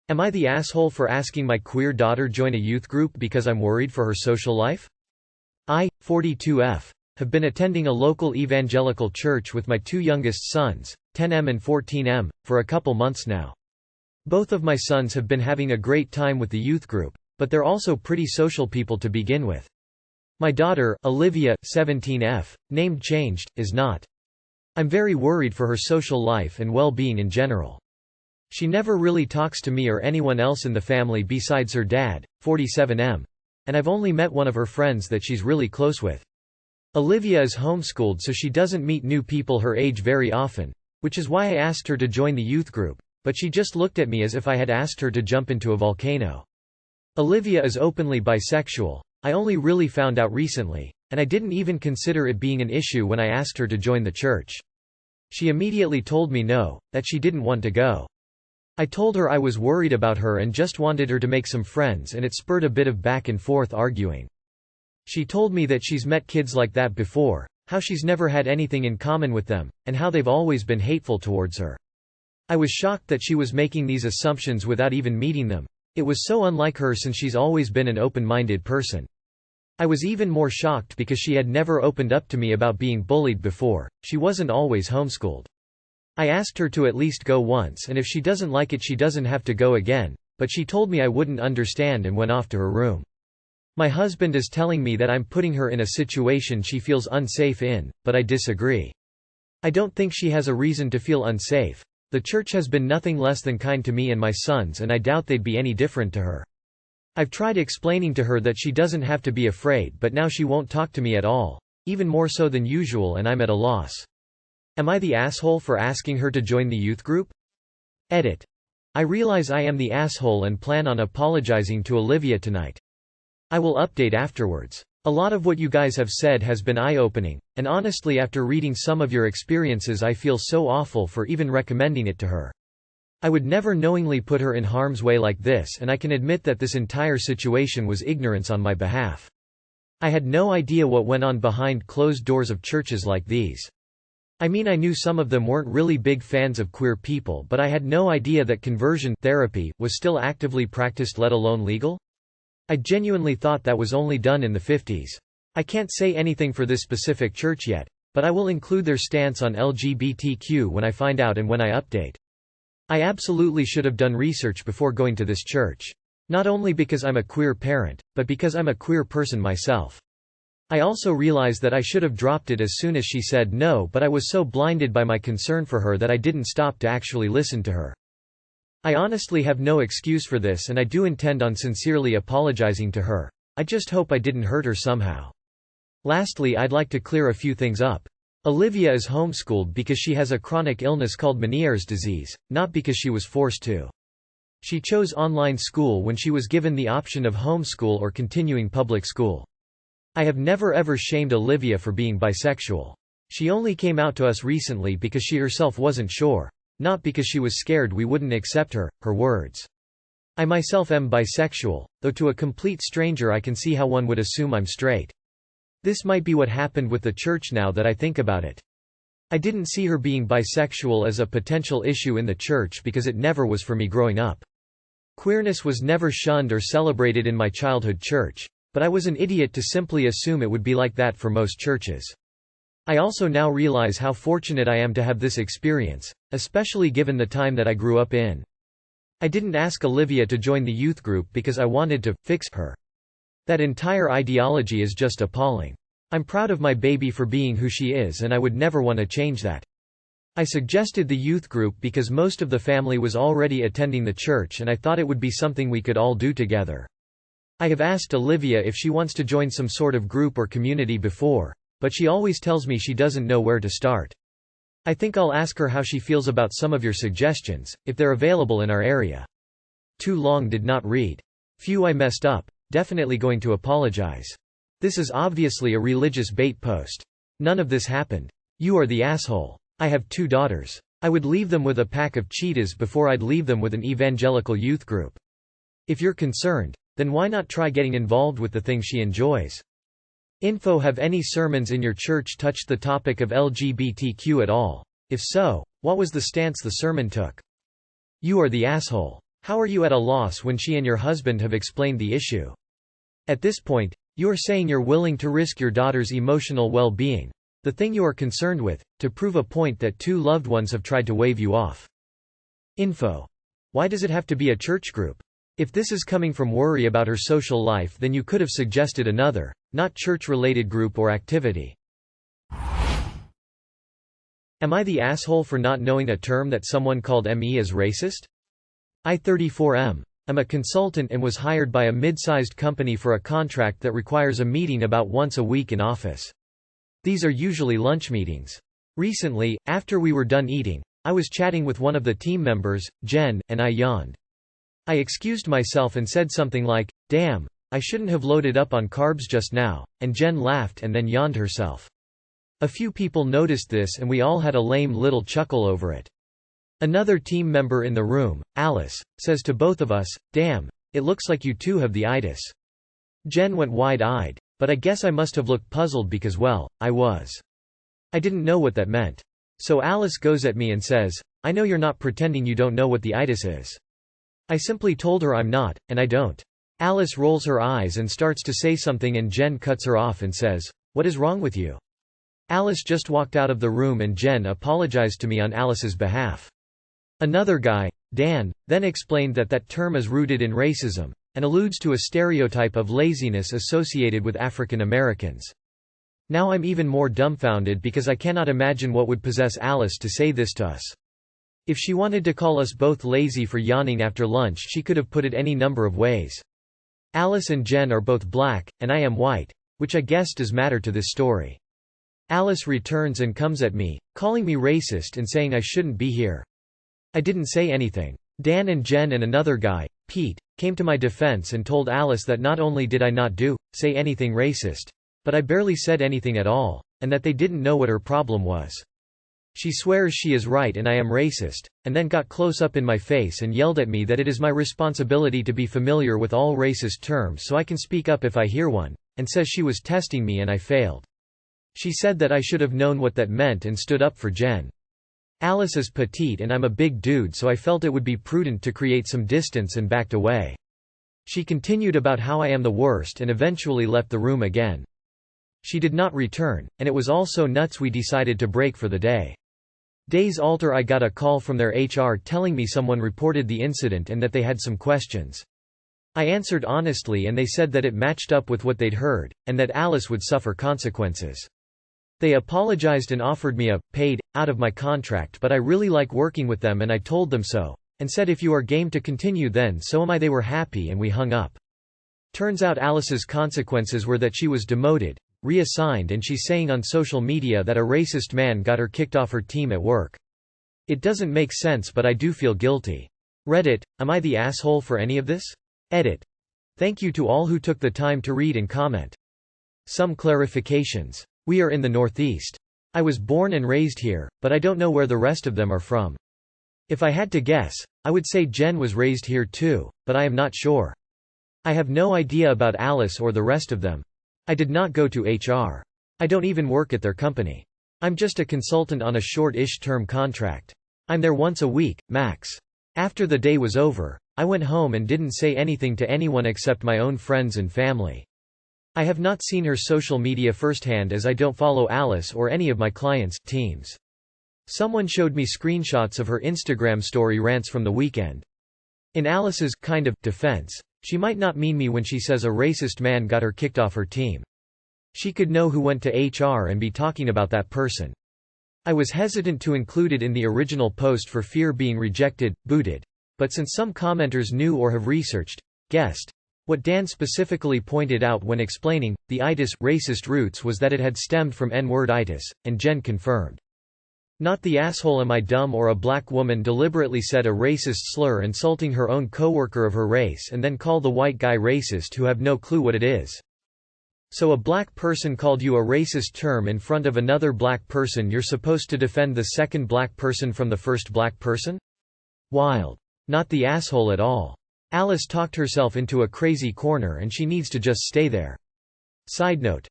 Am I the asshole for asking my queer daughter join a youth group because I'm worried for her social life? I, 42F, have been attending a local evangelical church with my two youngest sons, 10M and 14M, for a couple months now. Both of my sons have been having a great time with the youth group, but they're also pretty social people to begin with. My daughter, Olivia, 17F, named changed, is not. I'm very worried for her social life and well-being in general. She never really talks to me or anyone else in the family besides her dad, 47M. And I've only met one of her friends that she's really close with. Olivia is homeschooled, so she doesn't meet new people her age very often, which is why I asked her to join the youth group, but she just looked at me as if I had asked her to jump into a volcano. Olivia is openly bisexual. I only really found out recently, and I didn't even consider it being an issue when I asked her to join the church. She immediately told me no, that she didn't want to go. I told her I was worried about her and just wanted her to make some friends, and it spurred a bit of back and forth arguing. She told me that she's met kids like that before, how she's never had anything in common with them, and how they've always been hateful towards her. I was shocked that she was making these assumptions without even meeting them. It was so unlike her since she's always been an open-minded person. I was even more shocked because she had never opened up to me about being bullied before. She wasn't always homeschooled. I asked her to at least go once, and if she doesn't like it she doesn't have to go again, but she told me I wouldn't understand and went off to her room. My husband is telling me that I'm putting her in a situation she feels unsafe in, but I disagree. I don't think she has a reason to feel unsafe. The church has been nothing less than kind to me and my sons, and I doubt they'd be any different to her. I've tried explaining to her that she doesn't have to be afraid, but now she won't talk to me at all, even more so than usual, and I'm at a loss. Am I the asshole for asking her to join the youth group? Edit. I realize I am the asshole and plan on apologizing to Olivia tonight. I will update afterwards. A lot of what you guys have said has been eye-opening, and honestly after reading some of your experiences I feel so awful for even recommending it to her. I would never knowingly put her in harm's way like this, and I can admit that this entire situation was ignorance on my behalf. I had no idea what went on behind closed doors of churches like these. I mean, I knew some of them weren't really big fans of queer people, but I had no idea that conversion therapy was still actively practiced, let alone legal. I genuinely thought that was only done in the 50s. I can't say anything for this specific church yet, but I will include their stance on LGBTQ when I find out and when I update. I absolutely should have done research before going to this church. Not only because I'm a queer parent, but because I'm a queer person myself. I also realize that I should have dropped it as soon as she said no, but I was so blinded by my concern for her that I didn't stop to actually listen to her. I honestly have no excuse for this, and I do intend on sincerely apologizing to her. I just hope I didn't hurt her somehow. Lastly, I'd like to clear a few things up. Olivia is homeschooled because she has a chronic illness called Meniere's disease, not because she was forced to. She chose online school when she was given the option of homeschool or continuing public school. I have never ever shamed Olivia for being bisexual. She only came out to us recently because she herself wasn't sure, not because she was scared we wouldn't accept her words. I myself am bisexual, though to a complete stranger I can see how one would assume I'm straight. This might be what happened with the church now that I think about it. I didn't see her being bisexual as a potential issue in the church because it never was for me growing up. Queerness was never shunned or celebrated in my childhood church. But I was an idiot to simply assume it would be like that for most churches. I also now realize how fortunate I am to have this experience, especially given the time that I grew up in. I didn't ask Olivia to join the youth group because I wanted to fix her. That entire ideology is just appalling. I'm proud of my baby for being who she is, and I would never want to change that. I suggested the youth group because most of the family was already attending the church, and I thought it would be something we could all do together. I have asked Olivia if she wants to join some sort of group or community before, but she always tells me she doesn't know where to start. I think I'll ask her how she feels about some of your suggestions, if they're available in our area. Too long did not read. Phew, I messed up. Definitely going to apologize. This is obviously a religious bait post. None of this happened. You are the asshole. I have 2 daughters. I would leave them with a pack of cheetahs before I'd leave them with an evangelical youth group. If you're concerned, then why not try getting involved with the thing she enjoys? Info: have any sermons in your church touched the topic of LGBTQ at all? If so, what was the stance the sermon took? You are the asshole. How are you at a loss when she and your husband have explained the issue? At this point, you are saying you're willing to risk your daughter's emotional well-being, the thing you are concerned with, to prove a point that two loved ones have tried to wave you off. Info. Why does it have to be a church group? If this is coming from worry about her social life, then you could have suggested another, not church-related group or activity. Am I the asshole for not knowing a term that someone called Emmy is racist? I 34M. I'm a consultant and was hired by a mid-sized company for a contract that requires a meeting about once a week in office. These are usually lunch meetings. Recently, after we were done eating, I was chatting with one of the team members, Jen, and I yawned. I excused myself and said something like, "Damn, I shouldn't have loaded up on carbs just now," and Jen laughed and then yawned herself. A few people noticed this and we all had a lame little chuckle over it. Another team member in the room, Alice, says to both of us, "Damn, it looks like you two have the itis." Jen went wide-eyed, but I guess I must have looked puzzled because, well, I was. I didn't know what that meant. So Alice goes at me and says, "I know you're not pretending you don't know what the itis is." I simply told her I'm not, and I don't. Alice rolls her eyes and starts to say something and Jen cuts her off and says, "What is wrong with you?" Alice just walked out of the room and Jen apologized to me on Alice's behalf. Another guy, Dan, then explained that that term is rooted in racism, and alludes to a stereotype of laziness associated with African Americans. Now I'm even more dumbfounded because I cannot imagine what would possess Alice to say this to us. If she wanted to call us both lazy for yawning after lunch, she could have put it any number of ways. Alice and Jen are both black, and I am white, which I guess does matter to this story. Alice returns and comes at me, calling me racist and saying I shouldn't be here. I didn't say anything. Dan and Jen and another guy, Pete, came to my defense and told Alice that not only did I not say anything racist, but I barely said anything at all, and that they didn't know what her problem was. She swears she is right and I am racist, and then got close up in my face and yelled at me that it is my responsibility to be familiar with all racist terms so I can speak up if I hear one, and says she was testing me and I failed. She said that I should have known what that meant and stood up for Jen. Alice is petite and I'm a big dude, so I felt it would be prudent to create some distance and backed away. She continued about how I am the worst and eventually left the room again. She did not return, and it was all so nuts we decided to break for the day. Days later I got a call from their HR telling me someone reported the incident and that they had some questions. I answered honestly and they said that it matched up with what they'd heard, and that Alice would suffer consequences. They apologized and offered me a paid out of my contract, but I really like working with them and I told them so, and said if you are game to continue then so am I. They were happy and we hung up. Turns out Alice's consequences were that she was demoted, reassigned, and she's saying on social media that a racist man got her kicked off her team at work. It doesn't make sense, but I do feel guilty. Reddit, am I the asshole for any of this? Edit. Thank you to all who took the time to read and comment. Some clarifications. We are in the Northeast. I was born and raised here, but I don't know where the rest of them are from. If I had to guess, I would say Jen was raised here too, but I am not sure. I have no idea about Alice or the rest of them. I did not go to HR. I don't even work at their company. I'm just a consultant on a short-ish term contract. I'm there once a week, max. After the day was over, I went home and didn't say anything to anyone except my own friends and family. I have not seen her social media firsthand as I don't follow Alice or any of my clients' teams. Someone showed me screenshots of her Instagram story rants from the weekend. In Alice's kind of defense, she might not mean me when she says a racist man got her kicked off her team. She could know who went to HR and be talking about that person. I was hesitant to include it in the original post for fear being rejected, booted. But since some commenters knew or have researched, guessed, what Dan specifically pointed out when explaining the itis racist roots was that it had stemmed from N-word itis, and Jen confirmed. Not the asshole am I dumb or a black woman deliberately said a racist slur insulting her own coworker of her race and then call the white guy racist who have no clue what it is. So a black person called you a racist term in front of another black person, you're supposed to defend the second black person from the first black person? Wild. Not the asshole at all. Alice talked herself into a crazy corner and she needs to just stay there. Side note.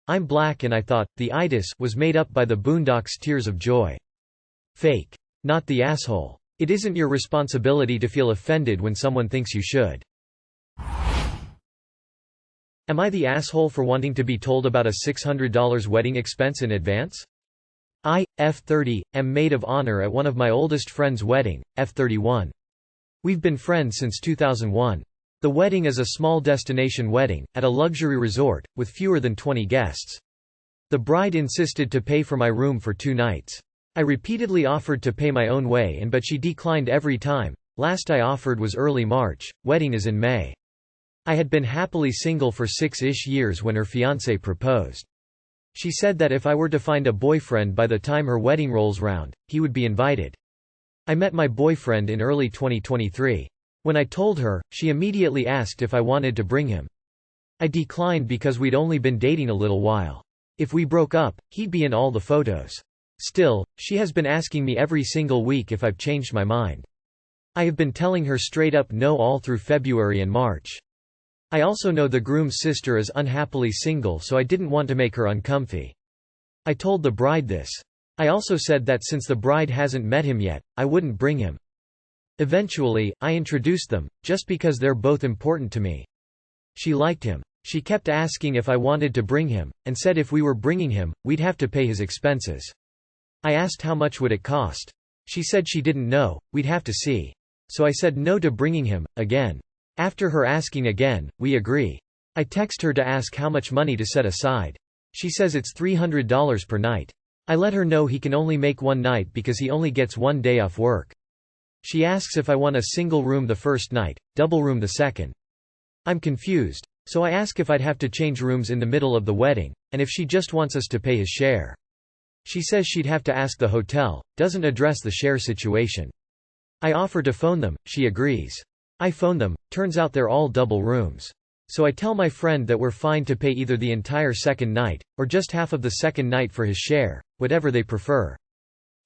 I'm black and I thought, the itis was made up by the Boondocks Tears of Joy. Fake. Not the asshole. It isn't your responsibility to feel offended when someone thinks you should. Am I the asshole for wanting to be told about a $600 wedding expense in advance? I, F30, am maid of honor at one of my oldest friend's wedding, F31. We've been friends since 2001. The wedding is a small destination wedding, at a luxury resort, with fewer than 20 guests. The bride insisted to pay for my room for 2 nights. I repeatedly offered to pay my own way but she declined every time. Last I offered was early March, wedding is in May. I had been happily single for 6-ish years when her fiancé proposed. She said that if I were to find a boyfriend by the time her wedding rolls round, he would be invited. I met my boyfriend in early 2023. When I told her, she immediately asked if I wanted to bring him. I declined because we'd only been dating a little while. If we broke up, he'd be in all the photos. Still, she has been asking me every single week if I've changed my mind. I have been telling her straight up no all through February and March. I also know the groom's sister is unhappily single, so I didn't want to make her uncomfy. I told the bride this. I also said that since the bride hasn't met him yet, I wouldn't bring him. Eventually, I introduced them, just because they're both important to me. She liked him. She kept asking if I wanted to bring him, and said if we were bringing him, we'd have to pay his expenses. I asked how much would it cost. She said she didn't know, we'd have to see. So I said no to bringing him, again. After her asking again, we agree. I text her to ask how much money to set aside. She says it's $300 per night. I let her know he can only make one night because he only gets 1 day off work. She asks if I want a single room the first night, double room the second. I'm confused. So I ask if I'd have to change rooms in the middle of the wedding, and if she just wants us to pay his share. She says she'd have to ask the hotel, doesn't address the share situation. I offer to phone them, she agrees. I phone them, turns out they're all double rooms. So I tell my friend that we're fine to pay either the entire second night, or just half of the second night for his share, whatever they prefer.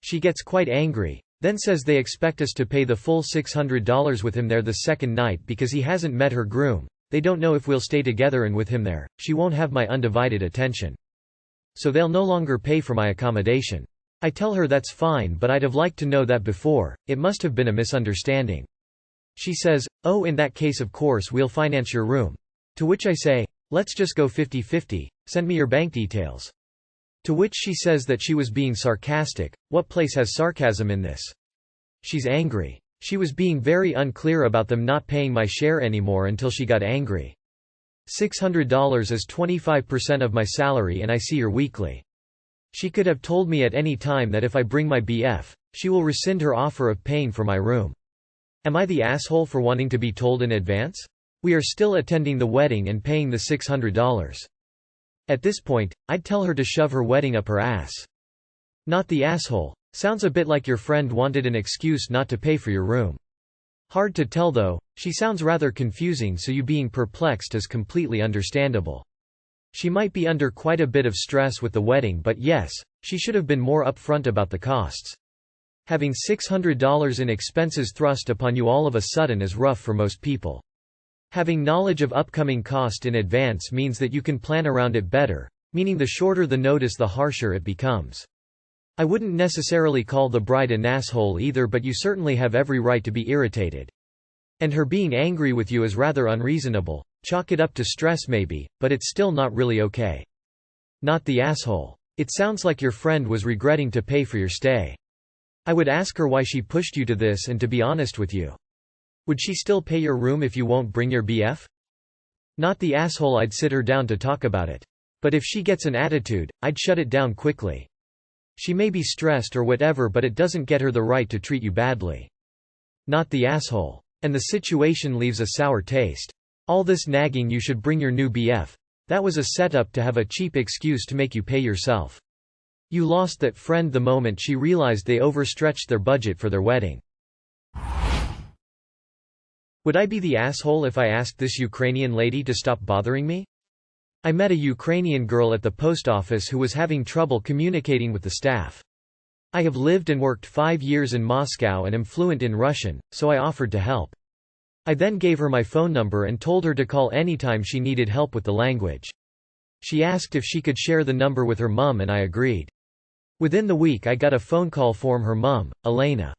She gets quite angry, then says they expect us to pay the full $600 with him there the second night because he hasn't met her groom, they don't know if we'll stay together and with him there, she won't have my undivided attention. So they'll no longer pay for my accommodation. I tell her that's fine but I'd have liked to know that before, it must have been a misunderstanding. She says, oh in that case of course we'll finance your room. To which I say, let's just go 50-50, send me your bank details. To which she says that she was being sarcastic. What place has sarcasm in this? She's angry. She was being very unclear about them not paying my share anymore until she got angry. $600 is 25% of my salary and I see her weekly. She could have told me at any time that if I bring my BF, she will rescind her offer of paying for my room. Am I the asshole for wanting to be told in advance? We are still attending the wedding and paying the $600. At this point, I'd tell her to shove her wedding up her ass. Not the asshole. Sounds a bit like your friend wanted an excuse not to pay for your room. Hard to tell though, she sounds rather confusing, so you being perplexed is completely understandable. She might be under quite a bit of stress with the wedding, but yes, she should have been more upfront about the costs. Having $600 in expenses thrust upon you all of a sudden is rough for most people. Having knowledge of upcoming cost in advance means that you can plan around it better, meaning the shorter the notice the harsher it becomes. I wouldn't necessarily call the bride an asshole either, but you certainly have every right to be irritated. And her being angry with you is rather unreasonable. Chalk it up to stress maybe, but it's still not really okay. Not the asshole. It sounds like your friend was regretting to pay for your stay. I would ask her why she pushed you to this and to be honest with you. Would she still pay your room if you won't bring your BF? Not the asshole. I'd sit her down to talk about it. But if she gets an attitude, I'd shut it down quickly. She may be stressed or whatever, but it doesn't get her the right to treat you badly. Not the asshole. And the situation leaves a sour taste. All this nagging you should bring your new BF. That was a setup to have a cheap excuse to make you pay yourself. You lost that friend the moment she realized they overstretched their budget for their wedding. Would I be the asshole if I asked this Ukrainian lady to stop bothering me? I met a Ukrainian girl at the post office who was having trouble communicating with the staff. I have lived and worked 5 years in Moscow and am fluent in Russian, so I offered to help. I then gave her my phone number and told her to call anytime she needed help with the language. She asked if she could share the number with her mum and I agreed. Within the week I got a phone call from her mum, Elena.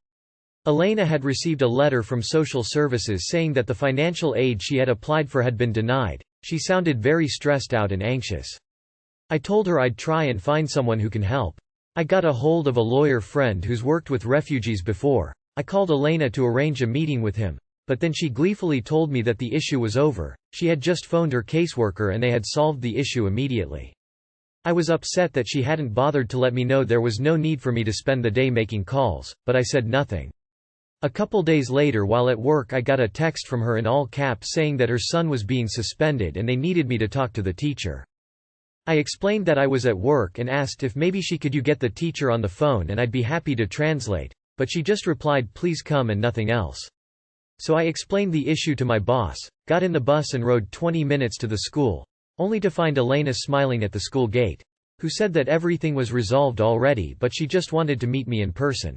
Elena had received a letter from social services saying that the financial aid she had applied for had been denied. She sounded very stressed out and anxious. I told her I'd try and find someone who can help. I got a hold of a lawyer friend who's worked with refugees before. I called Elena to arrange a meeting with him, but then she gleefully told me that the issue was over. She had just phoned her caseworker and they had solved the issue immediately. I was upset that she hadn't bothered to let me know there was no need for me to spend the day making calls, but I said nothing. A couple days later while at work I got a text from her in all caps saying that her son was being suspended and they needed me to talk to the teacher. I explained that I was at work and asked if maybe she could get the teacher on the phone and I'd be happy to translate, but she just replied please come and nothing else. So I explained the issue to my boss, got in the bus and rode 20 minutes to the school, only to find Elena smiling at the school gate, who said that everything was resolved already but she just wanted to meet me in person.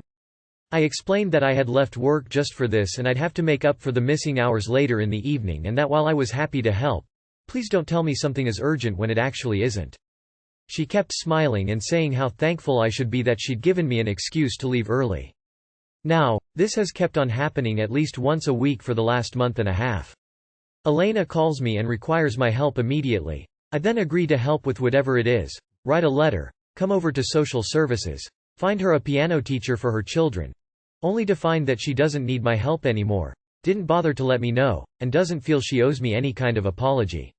I explained that I had left work just for this and I'd have to make up for the missing hours later in the evening and that while I was happy to help, please don't tell me something is urgent when it actually isn't. She kept smiling and saying how thankful I should be that she'd given me an excuse to leave early. Now, this has kept on happening at least once a week for the last month and a half. Elena calls me and requires my help immediately. I then agree to help with whatever it is, write a letter, come over to social services, find her a piano teacher for her children, only to find that she doesn't need my help anymore, didn't bother to let me know, and doesn't feel she owes me any kind of apology.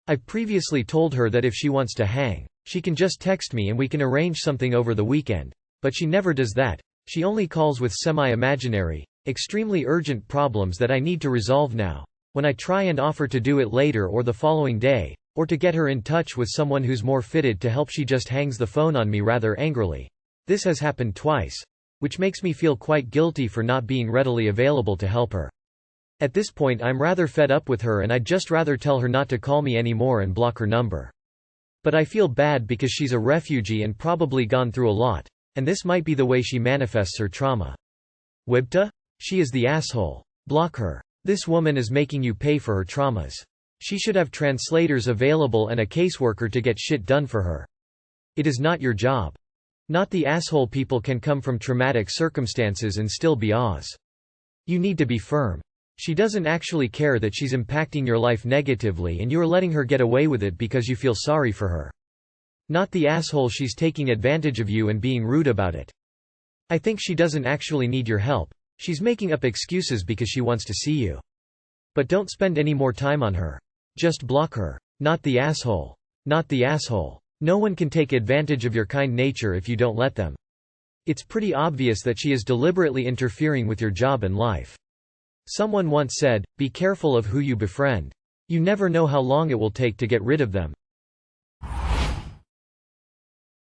I've previously told her that if she wants to hang, she can just text me and we can arrange something over the weekend, but she never does that. She only calls with semi-imaginary, extremely urgent problems that I need to resolve now. When I try and offer to do it later or the following day, or to get her in touch with someone who's more fitted to help, she just hangs the phone on me rather angrily. This has happened twice, which makes me feel quite guilty for not being readily available to help her. At this point I'm rather fed up with her and I'd just rather tell her not to call me anymore and block her number. But I feel bad because she's a refugee and probably gone through a lot, and this might be the way she manifests her trauma. Wibta? She is the asshole. Block her. This woman is making you pay for her traumas. She should have translators available and a caseworker to get shit done for her. It is not your job. Not the asshole. People can come from traumatic circumstances and still be Oz. You need to be firm. She doesn't actually care that she's impacting your life negatively and you're letting her get away with it because you feel sorry for her. Not the asshole. She's taking advantage of you and being rude about it. I think she doesn't actually need your help. She's making up excuses because she wants to see you. But don't spend any more time on her. Just block her. Not the asshole. Not the asshole. No one can take advantage of your kind nature if you don't let them. It's pretty obvious that she is deliberately interfering with your job and life. Someone once said, be careful of who you befriend. You never know how long it will take to get rid of them.